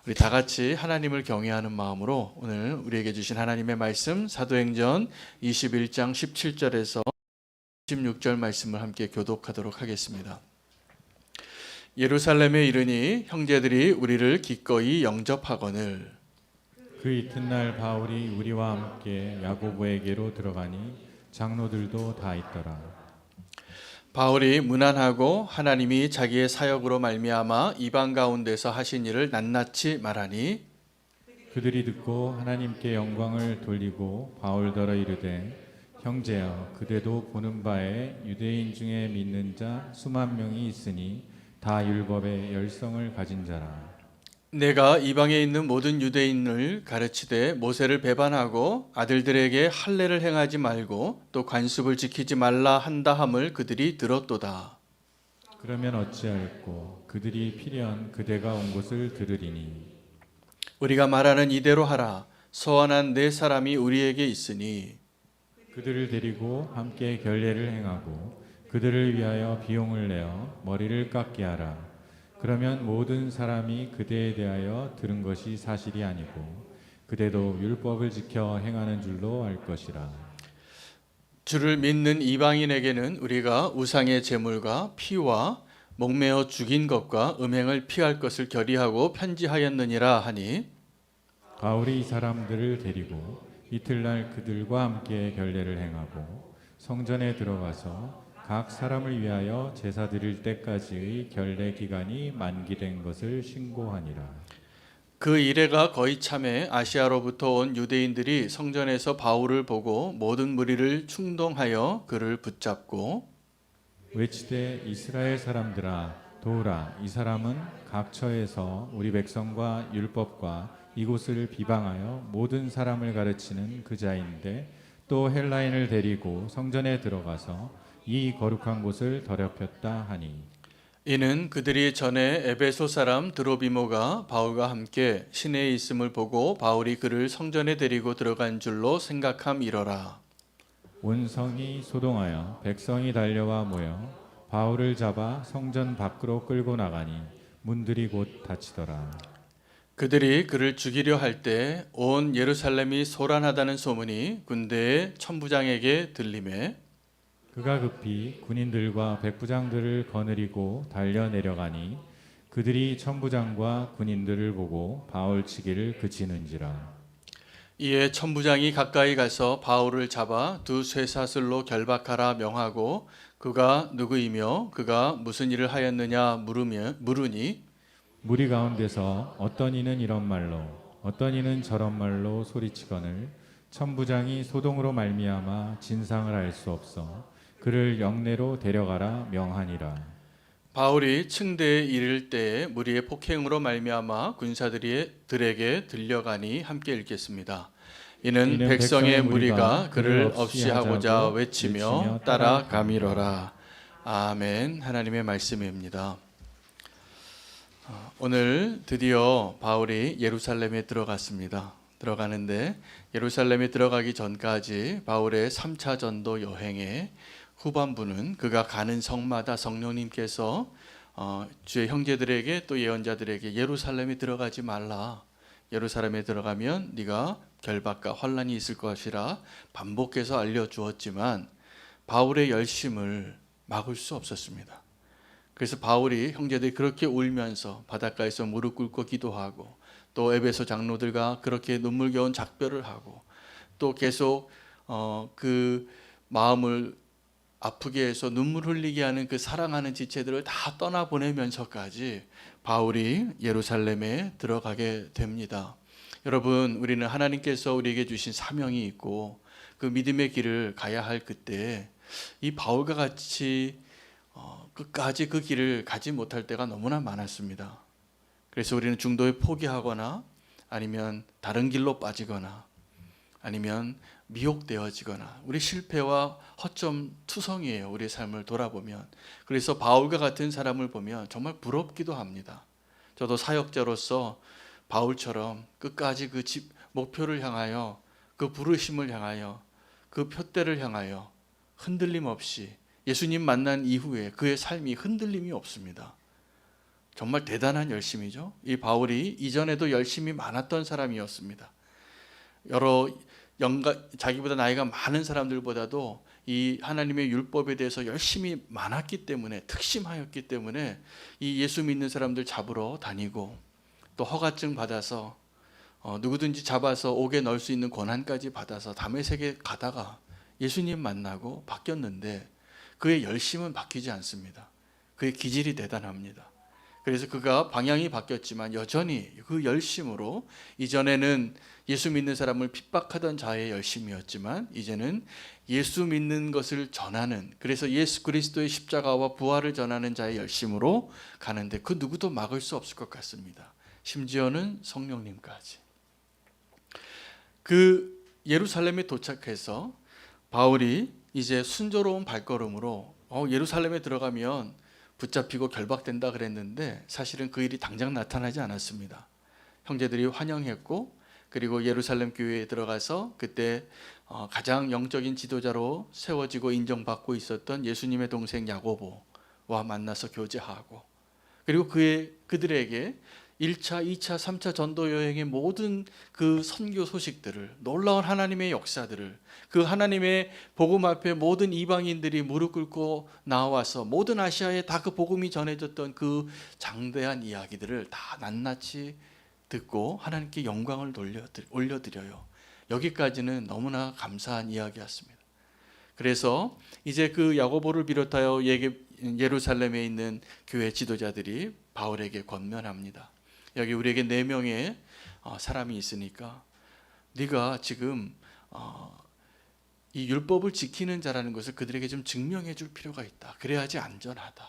우리 다 같이 하나님을 경외하는 마음으로 오늘 우리에게 주신 하나님의 말씀 사도행전 21장 17절에서 16절 말씀을 함께 교독하도록 하겠습니다. 예루살렘에 이르니 형제들이 우리를 기꺼이 영접하거늘 그 이튿날 바울이 우리와 함께 야고보에게로 들어가니 장로들도 다 있더라. 바울이 문안하고 하나님이 자기의 사역으로 말미암아 이방 가운데서 하신 일을 낱낱이 말하니 그들이 듣고 하나님께 영광을 돌리고 바울더러 이르되 형제여 그대도 보는 바에 유대인 중에 믿는 자 수만 명이 있으니 다 율법의 열성을 가진 자라. 내가 이방에 있는 모든 유대인을 가르치되 모세를 배반하고 아들들에게 할례를 행하지 말고 또 관습을 지키지 말라 한다 함을 그들이 들었도다. 그러면 어찌하였고 그들이 필연 그대가 온 곳을 들으리니 우리가 말하는 이대로 하라. 서원한 네 사람이 우리에게 있으니 그들을 데리고 함께 결례를 행하고 그들을 위하여 비용을 내어 머리를 깎게 하라. 그러면 모든 사람이 그대에 대하여 들은 것이 사실이 아니고 그대도 율법을 지켜 행하는 줄로 알 것이라. 주를 믿는 이방인에게는 우리가 우상의 제물과 피와 목매어 죽인 것과 음행을 피할 것을 결의하고 편지하였느니라 하니 바울이 이 사람들을 데리고 이틀날 그들과 함께 결례를 행하고 성전에 들어가서 각 사람을 위하여 제사 드릴 때까지의 결례 기간이 만기된 것을 신고하니라. 그 이래가 거의 참에 아시아로부터 온 유대인들이 성전에서 바울을 보고 모든 무리를 충동하여 그를 붙잡고 외치되 이스라엘 사람들아 도우라. 이 사람은 각처에서 우리 백성과 율법과 이곳을 비방하여 모든 사람을 가르치는 그 자인데 또 헬라인을 데리고 성전에 들어가서 이 거룩한 곳을 더럽혔다 하니 이는 그들이 전에 에베소 사람 드로비모가 바울과 함께 시내에 있음을 보고 바울이 그를 성전에 데리고 들어간 줄로 생각함이러라. 온 성이 소동하여 백성이 달려와 모여 바울을 잡아 성전 밖으로 끌고 나가니 문들이 곧 닫히더라. 그들이 그를 죽이려 할 때 온 예루살렘이 소란하다는 소문이 군대의 천부장에게 들리매 그가 급히 군인들과 백부장들을 거느리고 달려 내려가니 그들이 천부장과 군인들을 보고 바울 치기를 그치는지라. 이에 천부장이 가까이 가서 바울을 잡아 두 쇠사슬로 결박하라 명하고 그가 누구이며 그가 무슨 일을 하였느냐 물으니 무리 가운데서 어떤 이는 이런 말로 어떤 이는 저런 말로 소리치거늘 천부장이 소동으로 말미암아 진상을 알 수 없어 그를 영내로 데려가라 명하니라. 바울이 층대에 이를 때에 무리의 폭행으로 말미암아 군사들에게 들려가니 함께 읽겠습니다. 이는 백성의 무리가 그를 없이 하고자 외치며 따라가미러라. 아멘. 하나님의 말씀입니다. 오늘 드디어 바울이 예루살렘에 들어갔습니다. 들어가는데 예루살렘에 들어가기 전까지 바울의 3차 전도 여행의 후반부는 그가 가는 성마다 성령님께서 주의 형제들에게 또 예언자들에게 예루살렘에 들어가지 말라. 예루살렘에 들어가면 네가 결박과 환난이 있을 것이라 반복해서 알려주었지만 바울의 열심을 막을 수 없었습니다. 그래서 바울이 형제들이 그렇게 울면서 바닷가에서 무릎 꿇고 기도하고 또 에베소 장로들과 그렇게 눈물겨운 작별을 하고 또 계속 그 마음을 아프게 해서 눈물 흘리게 하는 그 사랑하는 지체들을 다 떠나보내면서까지 바울이 예루살렘에 들어가게 됩니다. 여러분, 우리는 하나님께서 우리에게 주신 사명이 있고 그 믿음의 길을 가야 할 그때 이 바울과 같이 끝까지 그 길을 가지 못할 때가 너무나 많았습니다. 그래서 우리는 중도에 포기하거나 아니면 다른 길로 빠지거나 아니면 미혹되어지거나 우리 실패와 허점 투성이에요. 우리의 삶을 돌아보면. 그래서 바울과 같은 사람을 보면 정말 부럽기도 합니다. 저도 사역자로서 바울처럼 끝까지 그 목표를 향하여 그 부르심을 향하여 그 표대를 향하여 흔들림 없이 예수님 만난 이후에 그의 삶이 흔들림이 없습니다. 정말 대단한 열심이죠. 이 바울이 이전에도 열심이 많았던 사람이었습니다. 여러 자기보다 나이가 많은 사람들보다도 이 하나님의 율법에 대해서 열심히 많았기 때문에, 특심하였기 때문에 이 예수 믿는 사람들 잡으러 다니고 또 허가증 받아서 누구든지 잡아서 옥에 넣을 수 있는 권한까지 받아서 다메섹에 가다가 예수님 만나고 바뀌었는데 그의 열심은 바뀌지 않습니다. 그의 기질이 대단합니다. 그래서 그가 방향이 바뀌었지만 여전히 그 열심으로, 이전에는 예수 믿는 사람을 핍박하던 자의 열심이었지만 이제는 예수 믿는 것을 전하는, 그래서 예수 그리스도의 십자가와 부활을 전하는 자의 열심으로 가는데 그 누구도 막을 수 없을 것 같습니다. 심지어는 성령님까지. 그 예루살렘에 도착해서 바울이 이제 순조로운 발걸음으로 예루살렘에 들어가면 붙잡히고 결박된다 그랬는데 사실은 그 일이 당장 나타나지 않았습니다. 형제들이 환영했고, 그리고 예루살렘 교회에 들어가서 그때 가장 영적인 지도자로 세워지고 인정받고 있었던 예수님의 동생 야고보와 만나서 교제하고, 그리고 그들에게 1차, 2차, 3차 전도 여행의 모든 그 선교 소식들을, 놀라운 하나님의 역사들을, 그 하나님의 복음 앞에 모든 이방인들이 무릎 꿇고 나와서 모든 아시아에 다 그 복음이 전해졌던 그 장대한 이야기들을 다 낱낱이 듣고 하나님께 영광을 올려드려요. 여기까지는 너무나 감사한 이야기였습니다. 그래서 이제 그 야고보를 비롯하여 예루살렘에 있는 교회 지도자들이 바울에게 권면합니다. 여기 우리에게 4명의 사람이 있으니까 네가 지금 이 율법을 지키는 자라는 것을 그들에게 좀 증명해 줄 필요가 있다. 그래야지 안전하다.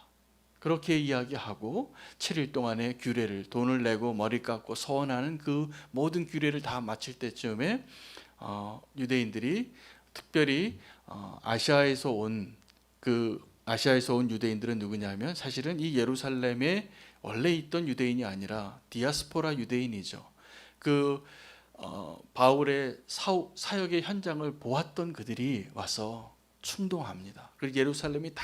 그렇게 이야기하고 7일 동안의 규례를, 돈을 내고 머리 깎고 서원하는 그 모든 규례를 다 마칠 때쯤에 유대인들이, 특별히 아시아에서 온 유대인들은 누구냐면 사실은 이 예루살렘에 원래 있던 유대인이 아니라 디아스포라 유대인이죠. 바울의 사역의 현장을 보았던 그들이 와서 충동합니다. 그리고 예루살렘이 다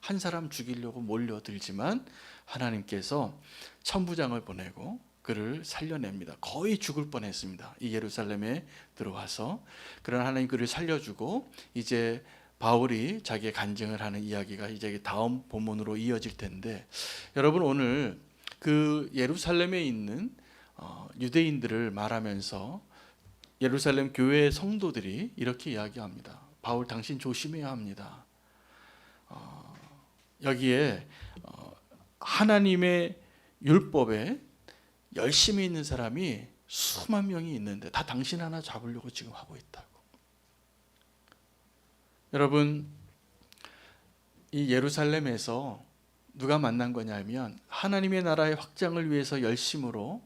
한 사람 죽이려고 몰려들지만 하나님께서 천부장을 보내고 그를 살려냅니다. 거의 죽을 뻔했습니다. 이 예루살렘에 들어와서. 그러나 하나님 그를 살려주고 이제 바울이 자기의 간증을 하는 이야기가 이제 다음 본문으로 이어질 텐데, 여러분 오늘 그 예루살렘에 있는 유대인들을 말하면서 예루살렘 교회의 성도들이 이렇게 이야기합니다. 바울 당신 조심해야 합니다. 여기에 하나님의 율법에 열심히 있는 사람이 수만 명이 있는데 다 당신 하나 잡으려고 지금 하고 있다고. 여러분, 이 예루살렘에서 누가 만난 거냐면 하나님의 나라의 확장을 위해서 열심으로,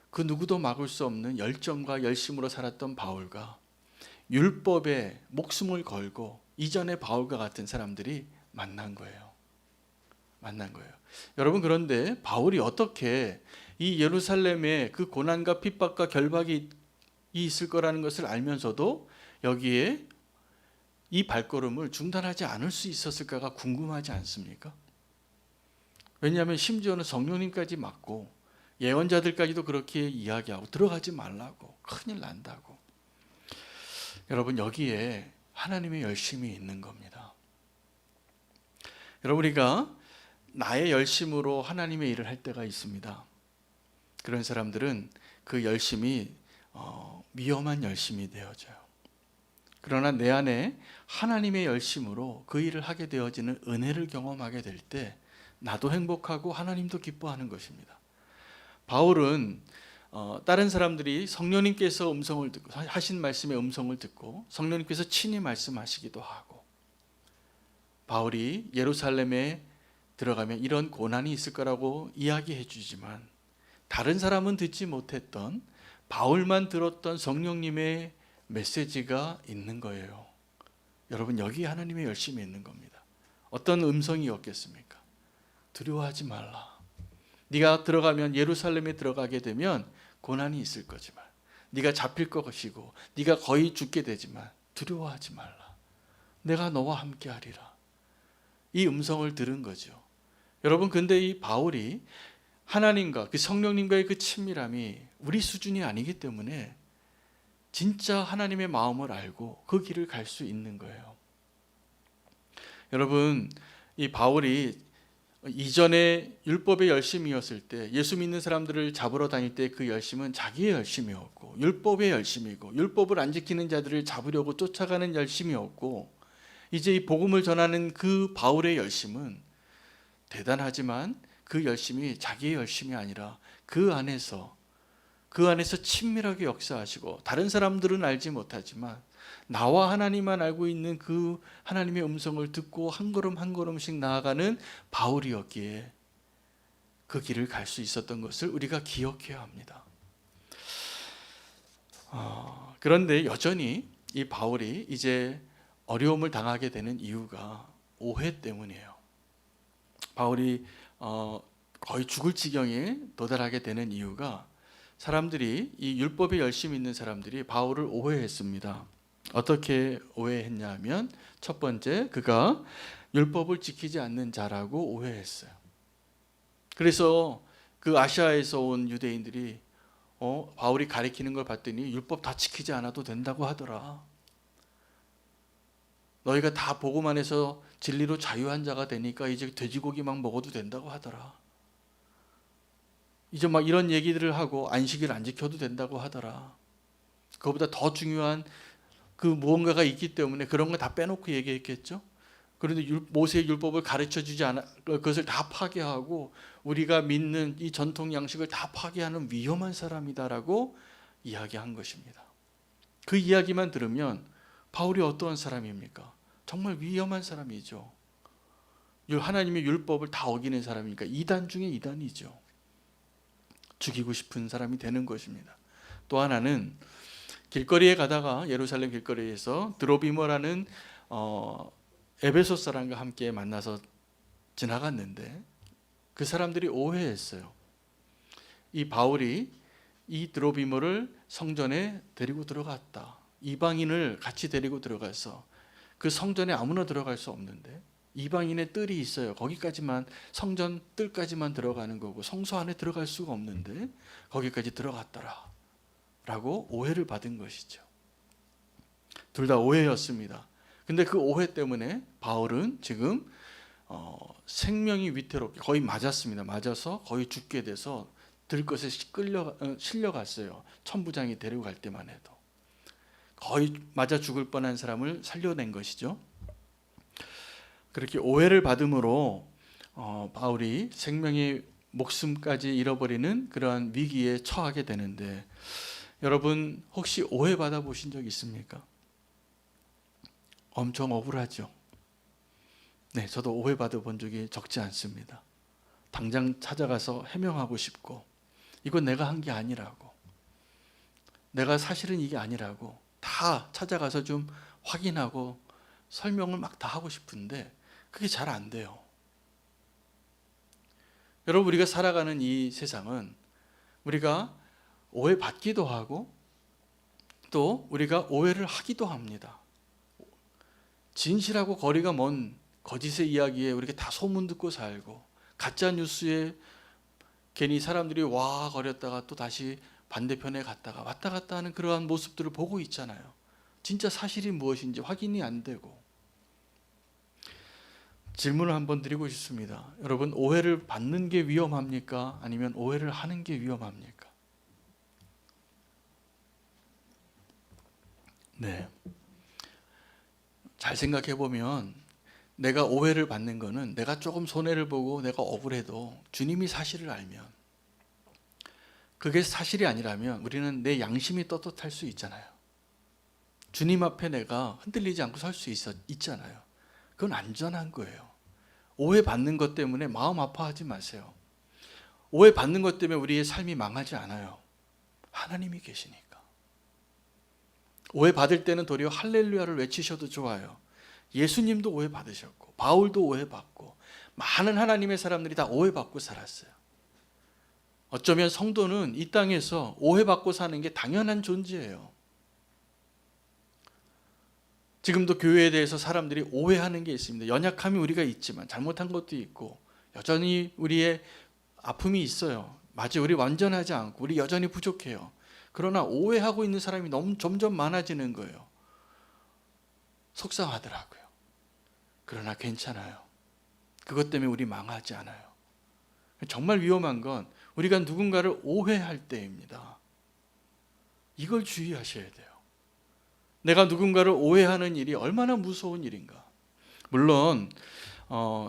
그 누구도 막을 수 없는 열정과 열심으로 살았던 바울과 율법에 목숨을 걸고 이전의 바울과 같은 사람들이 만난 거예요. 여러분, 그런데 바울이 어떻게 이 예루살렘에 그 고난과 핍박과 결박이 있을 거라는 것을 알면서도 여기에 이 발걸음을 중단하지 않을 수 있었을까가 궁금하지 않습니까? 왜냐하면 심지어는 성령님까지 맡고 예언자들까지도 그렇게 이야기하고 들어가지 말라고, 큰일 난다고. 여러분, 여기에 하나님의 열심이 있는 겁니다. 여러분, 우리가 나의 열심으로 하나님의 일을 할 때가 있습니다. 그런 사람들은 그 열심이 위험한 열심이 되어져요. 그러나 내 안에 하나님의 열심으로 그 일을 하게 되어지는 은혜를 경험하게 될 때 나도 행복하고 하나님도 기뻐하는 것입니다. 바울은 다른 사람들이 성령님께서 음성을 듣고 하신 말씀의 음성을 듣고 성령님께서 친히 말씀하시기도 하고, 바울이 예루살렘에 들어가면 이런 고난이 있을 거라고 이야기해 주지만 다른 사람은 듣지 못했던, 바울만 들었던 성령님의 메시지가 있는 거예요. 여러분, 여기 하나님의 열심이 있는 겁니다. 어떤 음성이었겠습니까? 두려워하지 말라. 네가 들어가면, 예루살렘에 들어가게 되면 고난이 있을 거지만, 네가 잡힐 것이고 네가 거의 죽게 되지만 두려워하지 말라. 내가 너와 함께 하리라. 이 음성을 들은 거죠. 여러분, 근데 이 바울이 하나님과 그 성령님과의 그 친밀함이 우리 수준이 아니기 때문에 진짜 하나님의 마음을 알고 그 길을 갈 수 있는 거예요. 여러분, 이 바울이 이전에 율법의 열심이었을 때, 예수 믿는 사람들을 잡으러 다닐 때 그 열심은 자기의 열심이었고 율법의 열심이고 율법을 안 지키는 자들을 잡으려고 쫓아가는 열심이었고, 이제 이 복음을 전하는 그 바울의 열심은 대단하지만 그 열심이 자기의 열심이 아니라 그 안에서 친밀하게 역사하시고, 다른 사람들은 알지 못하지만 나와 하나님만 알고 있는 그 하나님의 음성을 듣고 한 걸음 한 걸음씩 나아가는 바울이었기에 그 길을 갈 수 있었던 것을 우리가 기억해야 합니다. 그런데 여전히 이 바울이 이제 어려움을 당하게 되는 이유가 오해 때문이에요. 바울이 거의 죽을 지경에 도달하게 되는 이유가, 사람들이, 이 율법에 열심히 있는 사람들이 바울을 오해했습니다. 어떻게 오해했냐면, 첫 번째, 그가 율법을 지키지 않는 자라고 오해했어요. 그래서 그 아시아에서 온 유대인들이 바울이 가리키는 걸 봤더니 율법 다 지키지 않아도 된다고 하더라. 너희가 다 복음 안에서 진리로 자유한 자가 되니까 이제 돼지고기 막 먹어도 된다고 하더라. 이제 막 이런 얘기들을 하고 안식일 안 지켜도 된다고 하더라. 그거보다 더 중요한 그 무언가가 있기 때문에 그런 거 다 빼놓고 얘기했겠죠. 그런데 모세의 율법을 가르쳐 주지 않아, 그것을 다 파괴하고 우리가 믿는 이 전통 양식을 다 파괴하는 위험한 사람이다라고 이야기한 것입니다. 그 이야기만 들으면 바울이 어떠한 사람입니까? 정말 위험한 사람이죠. 하나님의 율법을 다 어기는 사람이니까 이단 중에 이단이죠. 죽이고 싶은 사람이 되는 것입니다. 또 하나는, 길거리에 가다가 예루살렘 길거리에서 드로비머라는 에베소 사람과 함께 만나서 지나갔는데 그 사람들이 오해했어요. 이 바울이 이 드로비머를 성전에 데리고 들어갔다. 이방인을 같이 데리고 들어가서, 그 성전에 아무나 들어갈 수 없는데 이방인의 뜰이 있어요. 거기까지만, 성전 뜰까지만 들어가는 거고 성소 안에 들어갈 수가 없는데 거기까지 들어갔더라 라고 오해를 받은 것이죠. 둘 다 오해였습니다. 근데 그 오해 때문에 바울은 지금 생명이 위태롭게 거의 맞았습니다. 맞아서 거의 죽게 돼서 들것에 실려갔어요. 천부장이 데려갈 때만 해도 거의 맞아 죽을 뻔한 사람을 살려낸 것이죠. 그렇게 오해를 받음으로 바울이 생명의 목숨까지 잃어버리는 그러한 위기에 처하게 되는데, 여러분 혹시 오해받아 보신 적 있습니까? 엄청 억울하죠. 네, 저도 오해받아 본 적이 적지 않습니다. 당장 찾아가서 해명하고 싶고, 이건 내가 한 게 아니라고, 내가 사실은 이게 아니라고 다 찾아가서 좀 확인하고 설명을 막 다 하고 싶은데 그게 잘 안 돼요. 여러분, 우리가 살아가는 이 세상은 우리가 오해받기도 하고 또 우리가 오해를 하기도 합니다. 진실하고 거리가 먼 거짓의 이야기에 우리가 다 소문 듣고 살고, 가짜 뉴스에 괜히 사람들이 와 거렸다가 또 다시 반대편에 갔다가 왔다 갔다 하는 그러한 모습들을 보고 있잖아요. 진짜 사실이 무엇인지 확인이 안 되고. 질문을 한번 드리고 싶습니다. 여러분, 오해를 받는 게 위험합니까? 아니면 오해를 하는 게 위험합니까? 네. 잘 생각해 보면 내가 오해를 받는 거는, 내가 조금 손해를 보고 내가 억울해도 주님이 사실을 알면, 그게 사실이 아니라면 우리는 내 양심이 떳떳할 수 있잖아요. 주님 앞에 내가 흔들리지 않고 설 수 있잖아요. 그건 안전한 거예요. 오해받는 것 때문에 마음 아파하지 마세요. 오해받는 것 때문에 우리의 삶이 망하지 않아요. 하나님이 계시니까. 오해받을 때는 도리어 할렐루야를 외치셔도 좋아요. 예수님도 오해받으셨고 바울도 오해받고 많은 하나님의 사람들이 다 오해받고 살았어요. 어쩌면 성도는 이 땅에서 오해받고 사는 게 당연한 존재예요. 지금도 교회에 대해서 사람들이 오해하는 게 있습니다. 연약함이 우리가 있지만 잘못한 것도 있고, 여전히 우리의 아픔이 있어요. 맞아요. 우리 완전하지 않고 우리 여전히 부족해요. 그러나 오해하고 있는 사람이 너무 점점 많아지는 거예요. 속상하더라고요. 그러나 괜찮아요. 그것 때문에 우리 망하지 않아요. 정말 위험한 건 우리가 누군가를 오해할 때입니다. 이걸 주의하셔야 돼요. 내가 누군가를 오해하는 일이 얼마나 무서운 일인가. 물론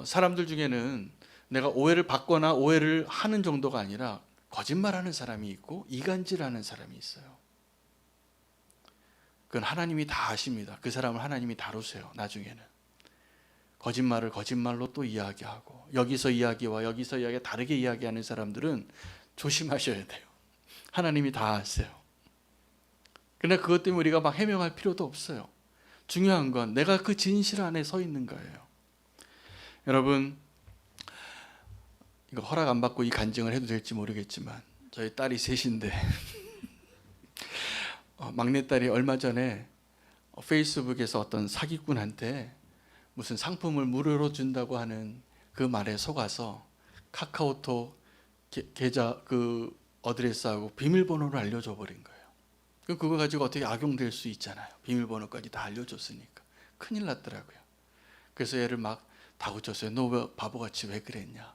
사람들 중에는 내가 오해를 받거나 오해를 하는 정도가 아니라 거짓말하는 사람이 있고 이간질하는 사람이 있어요. 그건 하나님이 다 아십니다. 그 사람을 하나님이 다루세요. 나중에는 거짓말을 거짓말로 또 이야기하고 여기서 이야기와 여기서 이야기 다르게 이야기하는 사람들은 조심하셔야 돼요. 하나님이 다 아세요. 그러나 그것 때문에 우리가 막 해명할 필요도 없어요. 중요한 건 내가 그 진실 안에 서 있는 거예요. 여러분, 이거 허락 안 받고 이 간증을 해도 될지 모르겠지만 저희 딸이 셋인데 막내딸이 얼마 전에 페이스북에서 어떤 사기꾼한테 무슨 상품을 무료로 준다고 하는 그 말에 속아서 카카오톡 계좌 그 어드레스하고 비밀번호를 알려줘 버린 거예요. 그거 가지고 어떻게 악용될 수 있잖아요. 비밀번호까지 다 알려줬으니까 큰일 났더라고요. 그래서 얘를 막 다그쳤어요. 너 왜 바보같이 왜 그랬냐.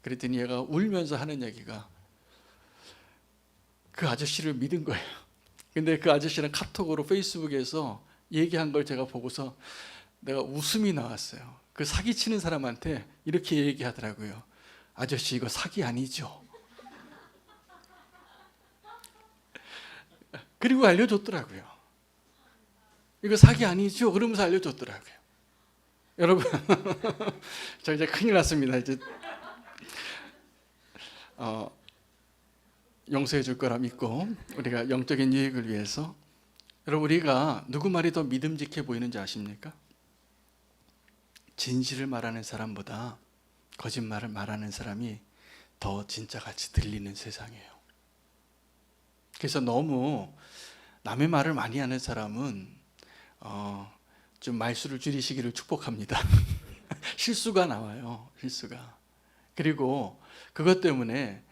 그랬더니 얘가 울면서 하는 얘기가 그 아저씨를 믿은 거예요. 근데 그 아저씨는 카톡으로 페이스북에서 얘기한 걸 제가 보고서 내가 웃음이 나왔어요. 그 사기치는 사람한테 이렇게 얘기하더라고요. 아저씨 이거 사기 아니죠? 그리고 알려줬더라고요. 이거 사기 아니죠? 그러면서 알려줬더라고요. 여러분 저 이제 큰일 났습니다. 이제 용서해 줄 거라 믿고 우리가 영적인 유익을 위해서 여러분 우리가 누구 말이 더 믿음직해 보이는지 아십니까? 진실을 말하는 사람보다 거짓말을 말하는 사람이 더 진짜같이 들리는 세상이에요. 그래서 너무 남의 말을 많이 하는 사람은 좀 말수를 줄이시기를 축복합니다. 실수가 나와요. 실수가. 그리고 그것 때문에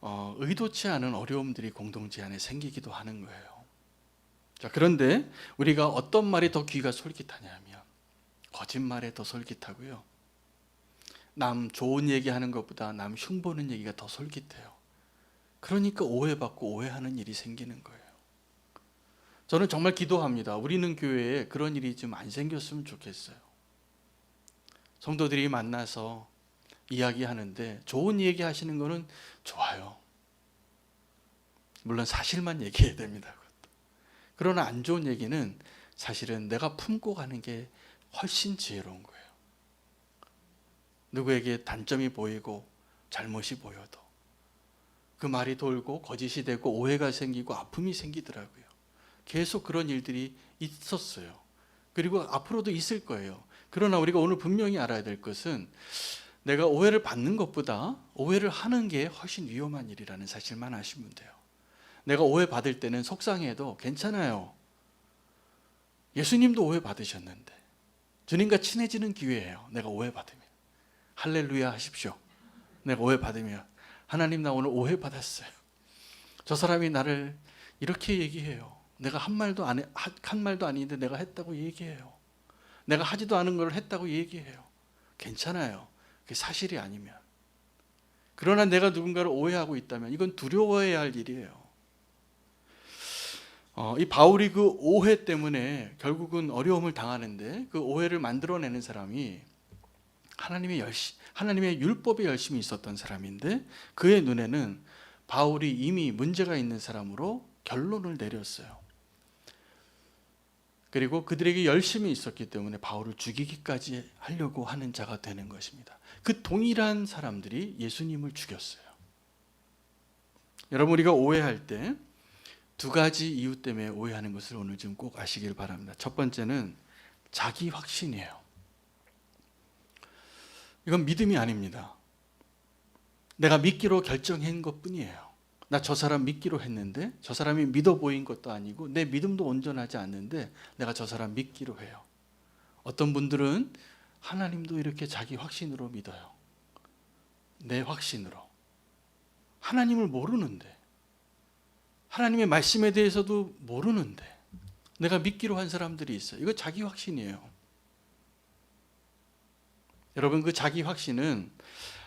의도치 않은 어려움들이 공동체 안에 생기기도 하는 거예요. 자, 그런데 우리가 어떤 말이 더 귀가 솔깃하냐면 거짓말에 더 솔깃하고요. 남 좋은 얘기하는 것보다 남 흉보는 얘기가 더 솔깃해요. 그러니까 오해받고 오해하는 일이 생기는 거예요. 저는 정말 기도합니다. 우리는 교회에 그런 일이 좀 안 생겼으면 좋겠어요. 성도들이 만나서 이야기하는데 좋은 얘기 하시는 거는 좋아요. 물론 사실만 얘기해야 됩니다. 그것도. 그러나 안 좋은 얘기는 사실은 내가 품고 가는 게 훨씬 지혜로운 거예요. 누구에게 단점이 보이고 잘못이 보여도 그 말이 돌고 거짓이 되고 오해가 생기고 아픔이 생기더라고요. 계속 그런 일들이 있었어요. 그리고 앞으로도 있을 거예요. 그러나 우리가 오늘 분명히 알아야 될 것은 내가 오해를 받는 것보다 오해를 하는 게 훨씬 위험한 일이라는 사실만 아시면 돼요. 내가 오해 받을 때는 속상해도 괜찮아요. 예수님도 오해 받으셨는데 주님과 친해지는 기회예요. 내가 오해 받으면 할렐루야 하십시오. 내가 오해 받으면 하나님 나 오늘 오해 받았어요. 저 사람이 나를 이렇게 얘기해요. 내가 한 말도 아닌데 내가 했다고 얘기해요. 내가 하지도 않은 걸 했다고 얘기해요. 괜찮아요. 그게 사실이 아니면. 그러나 내가 누군가를 오해하고 있다면 이건 두려워해야 할 일이에요. 이 바울이 그 오해 때문에 결국은 어려움을 당하는데 그 오해를 만들어내는 사람이 하나님의 율법에 열심히 있었던 사람인데 그의 눈에는 바울이 이미 문제가 있는 사람으로 결론을 내렸어요. 그리고 그들에게 열심히 있었기 때문에 바울을 죽이기까지 하려고 하는 자가 되는 것입니다. 그 동일한 사람들이 예수님을 죽였어요. 여러분 우리가 오해할 때 두 가지 이유 때문에 오해하는 것을 오늘 좀 꼭 아시길 바랍니다. 첫 번째는 자기 확신이에요. 이건 믿음이 아닙니다. 내가 믿기로 결정한 것뿐이에요. 나 저 사람 믿기로 했는데 저 사람이 믿어 보인 것도 아니고 내 믿음도 온전하지 않는데 내가 저 사람 믿기로 해요. 어떤 분들은 하나님도 이렇게 자기 확신으로 믿어요. 내 확신으로. 하나님을 모르는데, 하나님의 말씀에 대해서도 모르는데 내가 믿기로 한 사람들이 있어요. 이거 자기 확신이에요. 여러분, 그 자기 확신은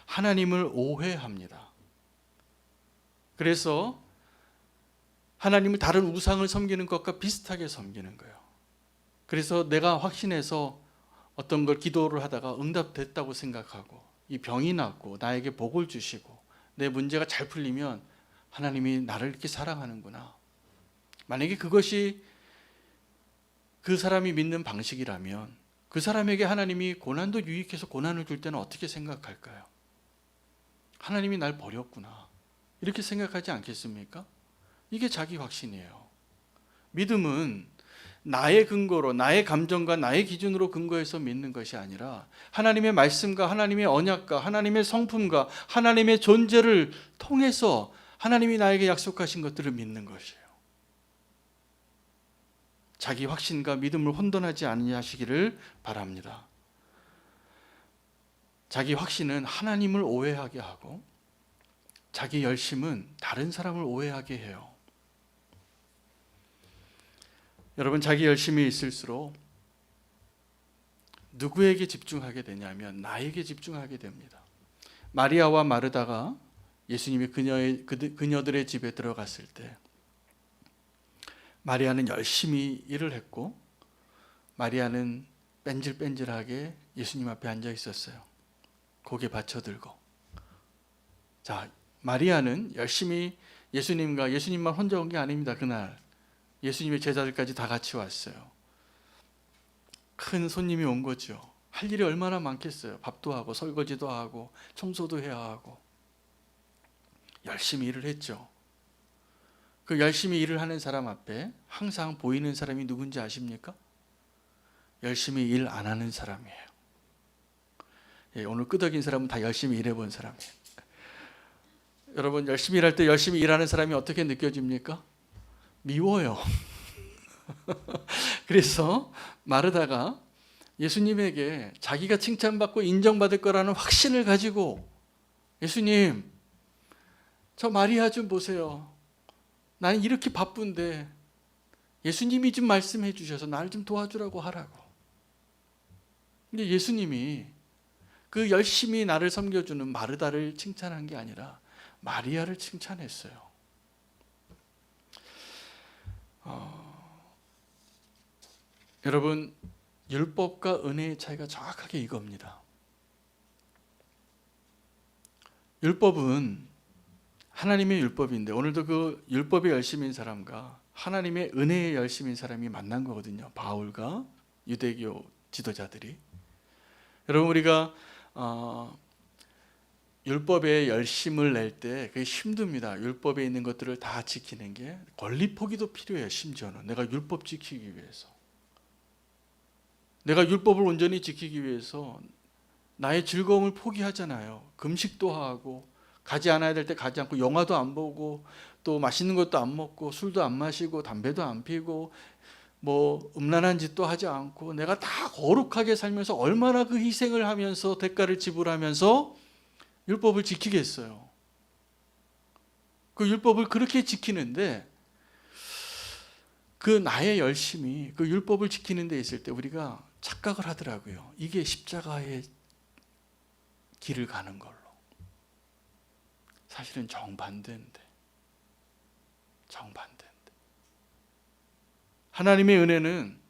하나님을 오해합니다. 그래서 하나님을 다른 우상을 섬기는 것과 비슷하게 섬기는 거예요. 그래서 내가 확신해서 어떤 걸 기도를 하다가 응답됐다고 생각하고 이 병이 낫고 나에게 복을 주시고 내 문제가 잘 풀리면 하나님이 나를 이렇게 사랑하는구나. 만약에 그것이 그 사람이 믿는 방식이라면 그 사람에게 하나님이 고난도 유익해서 고난을 줄 때는 어떻게 생각할까요? 하나님이 날 버렸구나, 이렇게 생각하지 않겠습니까? 이게 자기 확신이에요. 믿음은 나의 근거로, 나의 감정과 나의 기준으로 근거해서 믿는 것이 아니라 하나님의 말씀과 하나님의 언약과 하나님의 성품과 하나님의 존재를 통해서 하나님이 나에게 약속하신 것들을 믿는 것이에요. 자기 확신과 믿음을 혼돈하지 아니하시기를 바랍니다. 자기 확신은 하나님을 오해하게 하고 자기 열심은 다른 사람을 오해하게 해요. 여러분, 자기 열심이 있을수록 누구에게 집중하게 되냐면 나에게 집중하게 됩니다. 마리아와 마르다가 예수님이 그녀들의 집에 들어갔을 때 마리아는 열심히 일을 했고 마리아는 뺀질뺀질하게 예수님 앞에 앉아 있었어요. 고개 받쳐들고. 자, 마리아는 열심히 예수님만 혼자 온 게 아닙니다. 그날 예수님의 제자들까지 다 같이 왔어요. 큰 손님이 온 거죠. 할 일이 얼마나 많겠어요. 밥도 하고 설거지도 하고 청소도 해야 하고 열심히 일을 했죠. 그 열심히 일을 하는 사람 앞에 항상 보이는 사람이 누군지 아십니까? 열심히 일 안 하는 사람이에요. 예, 오늘 끄덕인 사람은 다 열심히 일해본 사람이에요. 여러분, 열심히 일할 때 열심히 일하는 사람이 어떻게 느껴집니까? 미워요. 그래서 마르다가 예수님에게 자기가 칭찬받고 인정받을 거라는 확신을 가지고 예수님, 저 마리아 좀 보세요. 나는 이렇게 바쁜데 예수님이 좀 말씀해 주셔서 나를 좀 도와주라고 하라고. 근데 예수님이 그 열심히 나를 섬겨주는 마르다를 칭찬한 게 아니라 마리아를 칭찬했어요. 여러분, 율법과 은혜의 차이가 정확하게 이겁니다. 율법은 하나님의 율법인데 오늘도 그 율법의 열심인 사람과 하나님의 은혜의 열심인 사람이 만난 거거든요. 바울과 유대교 지도자들이. 여러분, 우리가 율법의 열심을 낼 때 그게 힘듭니다. 율법에 있는 것들을 다 지키는 게 권리 포기도 필요해요. 심지어는 내가 율법 지키기 위해서, 내가 율법을 온전히 지키기 위해서 나의 즐거움을 포기하잖아요. 금식도 하고 가지 않아야 될 때 가지 않고 영화도 안 보고 또 맛있는 것도 안 먹고 술도 안 마시고 담배도 안 피고 뭐 음란한 짓도 하지 않고 내가 다 거룩하게 살면서 얼마나 그 희생을 하면서 대가를 지불하면서 율법을 지키겠어요. 그 율법을 그렇게 지키는데 그 나의 열심이 그 율법을 지키는 데 있을 때 우리가 착각을 하더라고요. 이게 십자가의 길을 가는 걸로. 사실은 정반대인데. 하나님의 은혜는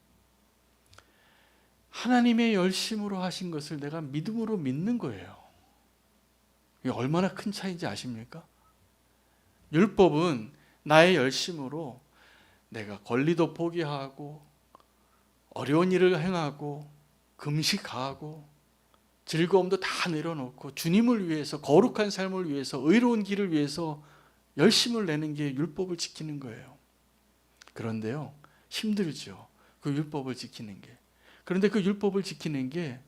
하나님의 열심으로 하신 것을 내가 믿음으로 믿는 거예요. 이게 얼마나 큰 차이인지 아십니까? 율법은 나의 열심으로 내가 권리도 포기하고 어려운 일을 행하고 금식하고 즐거움도 다 내려놓고 주님을 위해서 거룩한 삶을 위해서 의로운 길을 위해서 열심을 내는 게 율법을 지키는 거예요. 그런데요, 힘들죠. 그 율법을 지키는 게. 그런데 그 율법을 지키는 게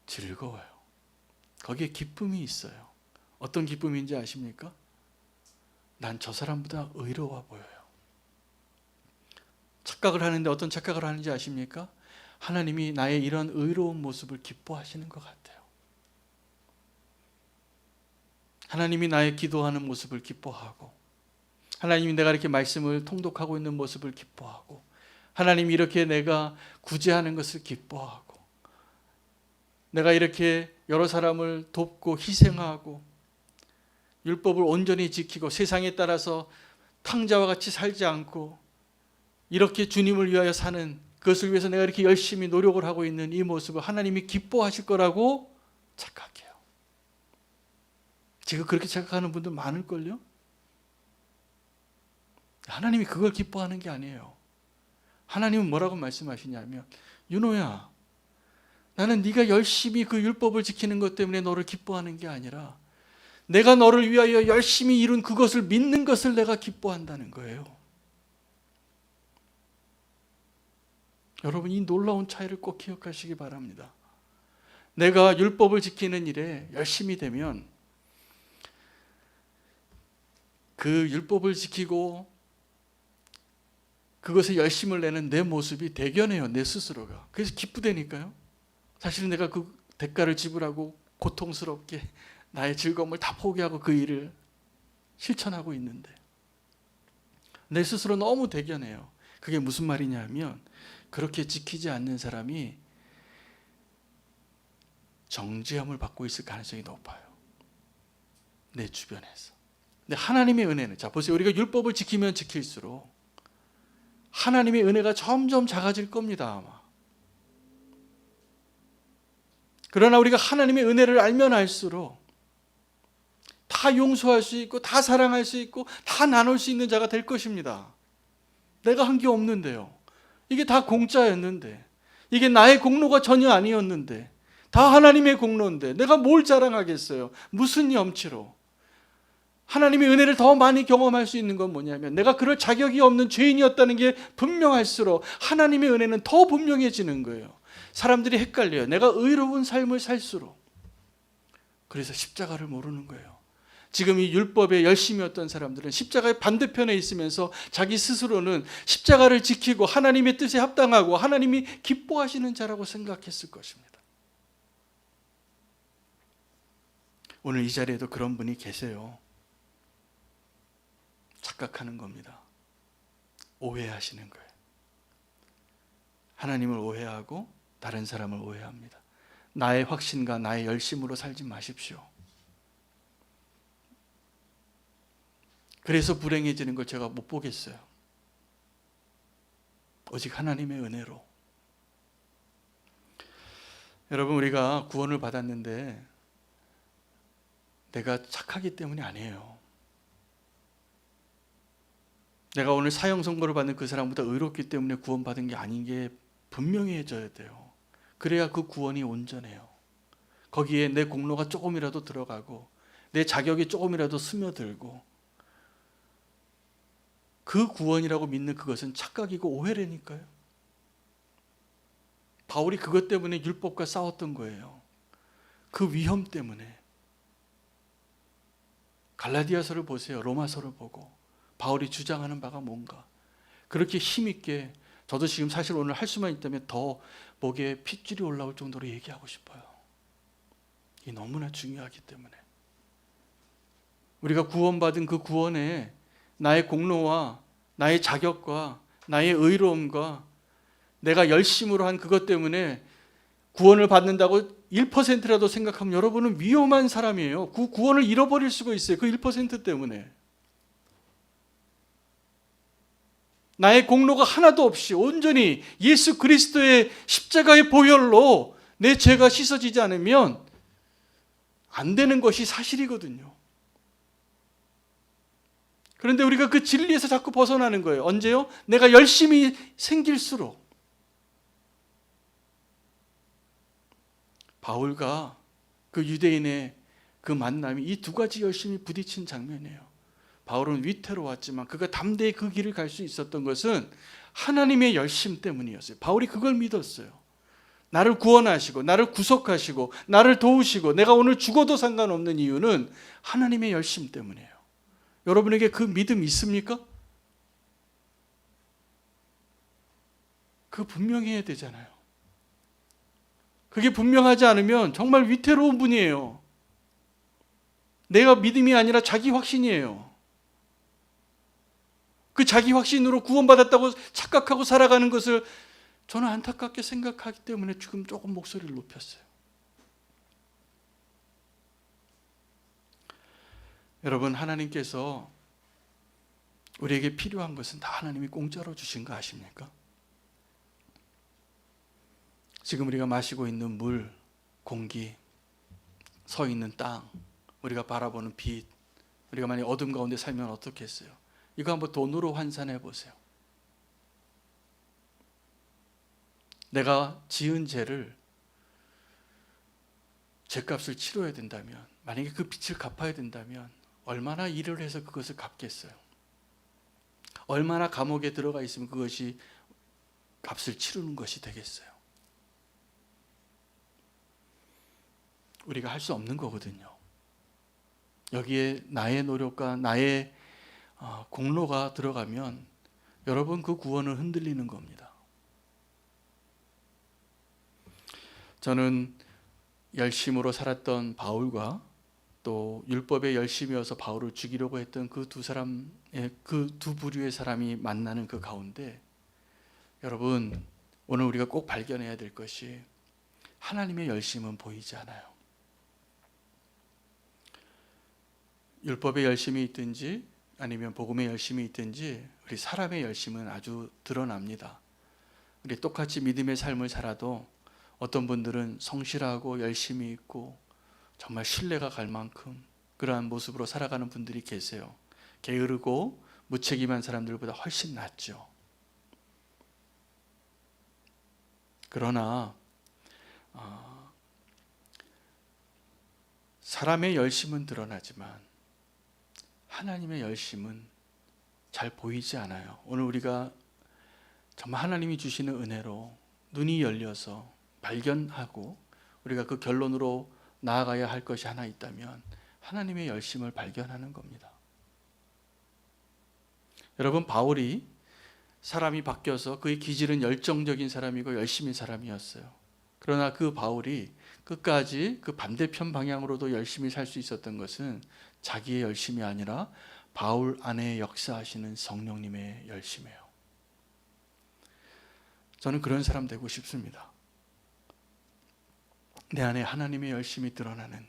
즐거워요. 거기에 기쁨이 있어요. 어떤 기쁨인지 아십니까? 난 저 사람보다 의로워 보여요. 착각을 하는데 어떤 착각을 하는지 아십니까? 하나님이 나의 이런 의로운 모습을 기뻐하시는 것 같아요. 하나님이 나의 기도하는 모습을 기뻐하고, 하나님이 내가 이렇게 말씀을 통독하고 있는 모습을 기뻐하고, 하나님이 이렇게 내가 구제하는 것을 기뻐하고, 내가 이렇게 여러 사람을 돕고 희생하고 율법을 온전히 지키고 세상에 따라서 탕자와 같이 살지 않고 이렇게 주님을 위하여 사는, 그것을 위해서 내가 이렇게 열심히 노력을 하고 있는 이 모습을 하나님이 기뻐하실 거라고 착각해요. 지금 그렇게 생각하는 분들 많을걸요? 하나님이 그걸 기뻐하는 게 아니에요. 하나님은 뭐라고 말씀하시냐면, 윤호야, 나는 네가 열심히 그 율법을 지키는 것 때문에 너를 기뻐하는 게 아니라 내가 너를 위하여 열심히 이룬 그것을 믿는 것을 내가 기뻐한다는 거예요. 여러분, 이 놀라운 차이를 꼭 기억하시기 바랍니다. 내가 율법을 지키는 일에 열심히 되면 그 율법을 지키고 그것에 열심을 내는 내 모습이 대견해요, 내 스스로가. 그래서 기쁘다니까요. 사실은 내가 그 대가를 지불하고 고통스럽게 나의 즐거움을 다 포기하고 그 일을 실천하고 있는데 내 스스로 너무 대견해요. 그게 무슨 말이냐 하면, 그렇게 지키지 않는 사람이 정죄함을 받고 있을 가능성이 높아요, 내 주변에서. 근데 하나님의 은혜는, 자 보세요, 우리가 율법을 지키면 지킬수록 하나님의 은혜가 점점 작아질 겁니다, 아마. 그러나 우리가 하나님의 은혜를 알면 알수록 다 용서할 수 있고 다 사랑할 수 있고 다 나눌 수 있는 자가 될 것입니다. 내가 한 게 없는데요. 이게 다 공짜였는데, 이게 나의 공로가 전혀 아니었는데, 다 하나님의 공로인데 내가 뭘 자랑하겠어요? 무슨 염치로? 하나님의 은혜를 더 많이 경험할 수 있는 건 뭐냐면, 내가 그럴 자격이 없는 죄인이었다는 게 분명할수록 하나님의 은혜는 더 분명해지는 거예요. 사람들이 헷갈려요. 내가 의로운 삶을 살수록. 그래서 십자가를 모르는 거예요. 지금 이 율법에 열심히 했던 사람들은 십자가의 반대편에 있으면서 자기 스스로는 십자가를 지키고 하나님의 뜻에 합당하고 하나님이 기뻐하시는 자라고 생각했을 것입니다. 오늘 이 자리에도 그런 분이 계세요. 착각하는 겁니다. 오해하시는 거예요. 하나님을 오해하고 다른 사람을 오해합니다. 나의 확신과 나의 열심으로 살지 마십시오. 그래서 불행해지는 걸 제가 못 보겠어요. 오직 하나님의 은혜로. 여러분, 우리가 구원을 받았는데 내가 착하기 때문이 아니에요. 내가 오늘 사형 선고를 받는 그 사람보다 의롭기 때문에 구원받은 게 아닌 게 분명해져야 돼요. 그래야 그 구원이 온전해요. 거기에 내 공로가 조금이라도 들어가고 내 자격이 조금이라도 스며들고, 그 구원이라고 믿는 그것은 착각이고 오해라니까요. 바울이 그것 때문에 율법과 싸웠던 거예요. 그 위험 때문에. 갈라디아서를 보세요. 로마서를 보고 바울이 주장하는 바가 뭔가. 그렇게 힘있게, 저도 지금 사실 오늘 할 수만 있다면 더 목에 핏줄이 올라올 정도로 얘기하고 싶어요. 이 너무나 중요하기 때문에. 우리가 구원받은 그 구원에 나의 공로와 나의 자격과 나의 의로움과 내가 열심으로 한 그것 때문에 구원을 받는다고 1%라도 생각하면 여러분은 위험한 사람이에요. 그 구원을 잃어버릴 수가 있어요. 그 1% 때문에. 나의 공로가 하나도 없이 온전히 예수 그리스도의 십자가의 보혈로 내 죄가 씻어지지 않으면 안 되는 것이 사실이거든요. 그런데 우리가 그 진리에서 자꾸 벗어나는 거예요. 언제요? 내가 열심히 생길수록. 바울과 그 유대인의 그 만남이 이 두 가지 열심히 부딪힌 장면이에요. 바울은 위태로웠지만 그가 담대히 그 길을 갈 수 있었던 것은 하나님의 열심 때문이었어요. 바울이 그걸 믿었어요. 나를 구원하시고 나를 구속하시고 나를 도우시고 내가 오늘 죽어도 상관없는 이유는 하나님의 열심 때문이에요. 여러분에게 그 믿음 있습니까? 그거 분명해야 되잖아요. 그게 분명하지 않으면 정말 위태로운 분이에요. 내가 믿음이 아니라 자기 확신이에요. 그 자기 확신으로 구원받았다고 착각하고 살아가는 것을 저는 안타깝게 생각하기 때문에 지금 조금 목소리를 높였어요. 여러분, 하나님께서 우리에게 필요한 것은 다 하나님이 공짜로 주신 거 아십니까? 지금 우리가 마시고 있는 물, 공기, 서 있는 땅, 우리가 바라보는 빛, 우리가 만약 어둠 가운데 살면 어떻겠어요? 이거 한번 돈으로 환산해 보세요. 내가 지은 죄를, 죄값을 치러야 된다면, 만약에 그 빚을 갚아야 된다면 얼마나 일을 해서 그것을 갚겠어요? 얼마나 감옥에 들어가 있으면 그것이 값을 치르는 것이 되겠어요? 우리가 할 수 없는 거거든요. 여기에 나의 노력과 나의 공로가 들어가면 여러분, 그 구원은 흔들리는 겁니다. 저는 열심으로 살았던 바울과 또 율법에 열심이어서 바울을 죽이려고 했던 그 두 사람의, 그 두 부류의 사람이 만나는 그 가운데, 여러분, 오늘 우리가 꼭 발견해야 될 것이 하나님의 열심은 보이지 않아요. 율법의 열심이 있든지 아니면 복음의 열심이 있든지 우리 사람의 열심은 아주 드러납니다. 우리 똑같이 믿음의 삶을 살아도 어떤 분들은 성실하고 열심히 있고 정말 신뢰가 갈 만큼 그러한 모습으로 살아가는 분들이 계세요. 게으르고 무책임한 사람들보다 훨씬 낫죠. 그러나 사람의 열심은 드러나지만 하나님의 열심은 잘 보이지 않아요. 오늘 우리가 정말 하나님이 주시는 은혜로 눈이 열려서 발견하고 우리가 그 결론으로 나아가야 할 것이 하나 있다면 하나님의 열심을 발견하는 겁니다. 여러분, 바울이 사람이 바뀌어서 그의 기질은 열정적인 사람이고 열심인 사람이었어요. 그러나 그 바울이 끝까지 그 반대편 방향으로도 열심히 살 수 있었던 것은 자기의 열심이 아니라 바울 안에 역사하시는 성령님의 열심이에요. 저는 그런 사람 되고 싶습니다. 내 안에 하나님의 열심이 드러나는,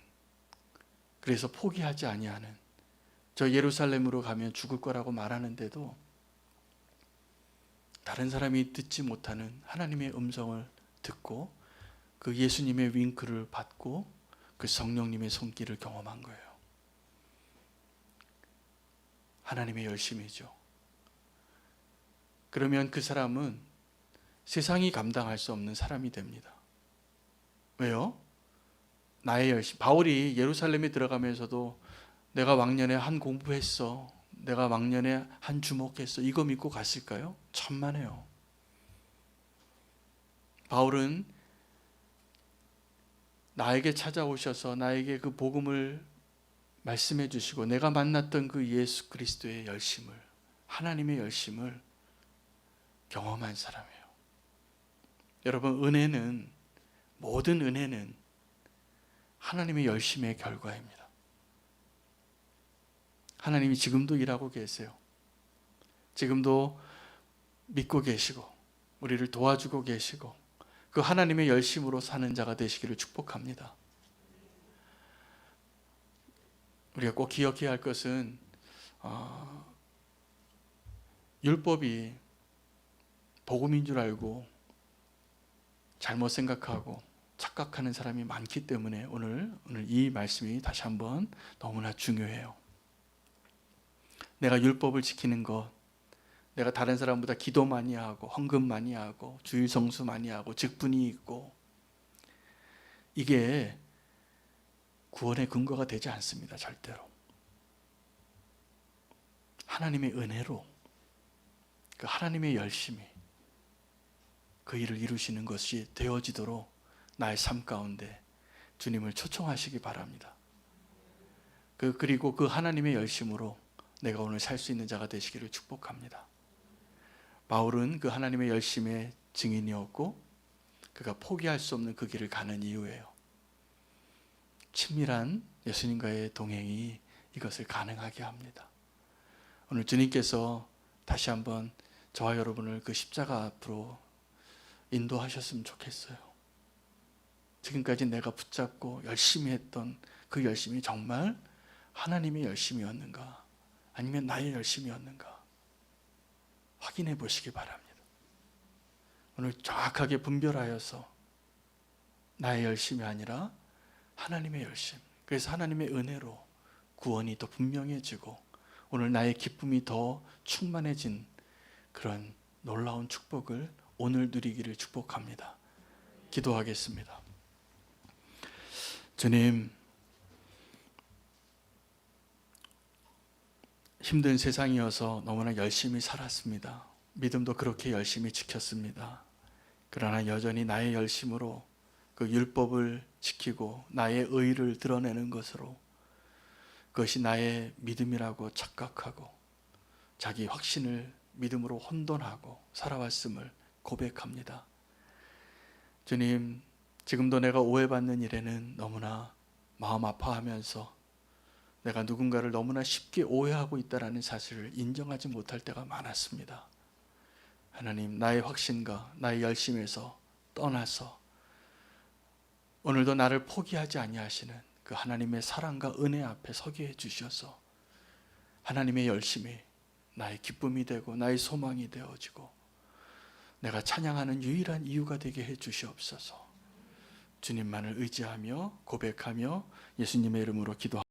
그래서 포기하지 아니하는, 저 예루살렘으로 가면 죽을 거라고 말하는데도 다른 사람이 듣지 못하는 하나님의 음성을 듣고 그 예수님의 윙크를 받고 그 성령님의 손길을 경험한 거예요. 하나님의 열심이죠. 그러면 그 사람은 세상이 감당할 수 없는 사람이 됩니다. 왜요? 나의 열심. 바울이 예루살렘에 들어가면서도 내가 왕년에 한 공부했어, 내가 왕년에 한 주목했어, 이거 믿고 갔을까요? 천만에요. 바울은 나에게 찾아오셔서 나에게 그 복음을 말씀해 주시고 내가 만났던 그 예수 그리스도의 열심을, 하나님의 열심을 경험한 사람이에요. 여러분, 은혜는, 모든 은혜는 하나님의 열심의 결과입니다. 하나님이 지금도 일하고 계세요. 지금도 믿고 계시고 우리를 도와주고 계시고 그 하나님의 열심으로 사는 자가 되시기를 축복합니다. 우리가 꼭 기억해야 할 것은 율법이 복음인 줄 알고 잘못 생각하고 착각하는 사람이 많기 때문에 오늘 이 말씀이 다시 한번 너무나 중요해요. 내가 율법을 지키는 것, 내가 다른 사람보다 기도 많이 하고 헌금 많이 하고 주일 성수 많이 하고 직분이 있고, 이게 구원의 근거가 되지 않습니다. 절대로. 하나님의 은혜로, 그 하나님의 열심이 그 일을 이루시는 것이 되어지도록 나의 삶 가운데 주님을 초청하시기 바랍니다. 그리고 그 하나님의 열심으로 내가 오늘 살 수 있는 자가 되시기를 축복합니다. 바울은 그 하나님의 열심의 증인이었고 그가 포기할 수 없는 그 길을 가는 이유예요. 친밀한 예수님과의 동행이 이것을 가능하게 합니다. 오늘 주님께서 다시 한번 저와 여러분을 그 십자가 앞으로 인도하셨으면 좋겠어요. 지금까지 내가 붙잡고 열심히 했던 그 열심이 정말 하나님의 열심이었는가, 아니면 나의 열심이었는가 확인해 보시기 바랍니다. 오늘 정확하게 분별하여서 나의 열심이 아니라 하나님의 열심, 그래서 하나님의 은혜로 구원이 더 분명해지고 오늘 나의 기쁨이 더 충만해진 그런 놀라운 축복을 오늘 누리기를 축복합니다. 기도하겠습니다. 주님, 힘든 세상이어서 너무나 열심히 살았습니다. 믿음도 그렇게 열심히 지켰습니다. 그러나 여전히 나의 열심으로 그 율법을 지키고 나의 의를 드러내는 것으로 그것이 나의 믿음이라고 착각하고 자기 확신을 믿음으로 혼돈하고 살아왔음을 고백합니다. 주님, 지금도 내가 오해받는 일에는 너무나 마음 아파하면서 내가 누군가를 너무나 쉽게 오해하고 있다는 사실을 인정하지 못할 때가 많았습니다. 하나님, 나의 확신과 나의 열심에서 떠나서 오늘도 나를 포기하지 아니하시는 그 하나님의 사랑과 은혜 앞에 서게 해주셔서 하나님의 열심이 나의 기쁨이 되고 나의 소망이 되어지고 내가 찬양하는 유일한 이유가 되게 해주시옵소서. 주님만을 의지하며 고백하며 예수님의 이름으로 기도합니다.